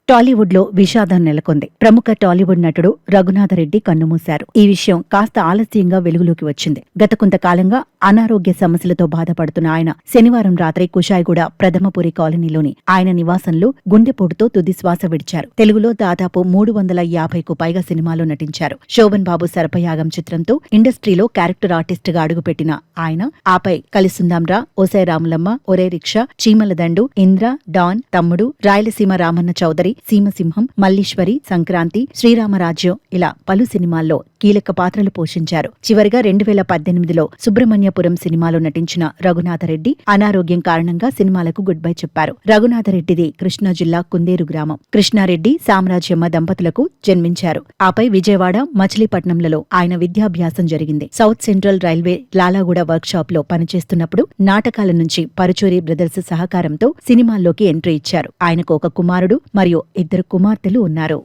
టాలీవుడ్ లో విషాదం నెలకొంది. ప్రముఖ టాలీవుడ్ నటుడు రఘునాథరెడ్డి కన్నుమూశారు. ఈ విషయం కాస్త ఆలస్యంగా వెలుగులోకి వచ్చింది. గత కొంతకాలంగా అనారోగ్య సమస్యలతో బాధపడుతున్న ఆయన శనివారం రాత్రి కుషాయిగూడ ప్రథమపురి కాలనీలోని ఆయన నివాసంలో గుండెపోటుతో తుది శ్వాస విడిచారు. తెలుగులో దాదాపు 350కు పైగా సినిమాల్లో నటించారు. శోభన్ బాబు సర్పయాగం చిత్రంతో ఇండస్ట్రీలో క్యారెక్టర్ ఆర్టిస్ట్ గా అడుగుపెట్టిన ఆయన ఆపై కలిసుందాంరా, ఓసై రాములమ్మ, ఒరే రిక్షా, చీమలదండు, ఇంద్ర, డాన్, తమ్ముడు, రాయలసీమ రామన్న చౌదరి, సీమసింహం, మల్లీశ్వరి, సంక్రాంతి, శ్రీరామరాజ్యం ఇలా పలు సినిమాల్లో కీలక పాత్రలు పోషించారు. చివరిగా 2018లో సుబ్రహ్మణ్యపురం సినిమాలో నటించిన రఘునాథరెడ్డి అనారోగ్యం కారణంగా సినిమాలకు గుడ్ బై చెప్పారు. రఘునాథరెడ్డిది కృష్ణా జిల్లా కుందేరు గ్రామం. కృష్ణారెడ్డి, సామ్రాజ్యమ్మ దంపతులకు జన్మించారు. ఆపై విజయవాడ, మచిలీపట్నంలలో ఆయన విద్యాభ్యాసం జరిగింది. South central railway Lalaguda work shop లో పనిచేస్తున్నప్పుడు నాటకాల నుంచి పరుచూరి బ్రదర్స్ సహకారంతో సినిమాల్లోకి ఎంట్రీ ఇచ్చారు. ఆయనకు ఒక కుమారుడు మరియు 2 కుమార్తెలు ఉన్నారు.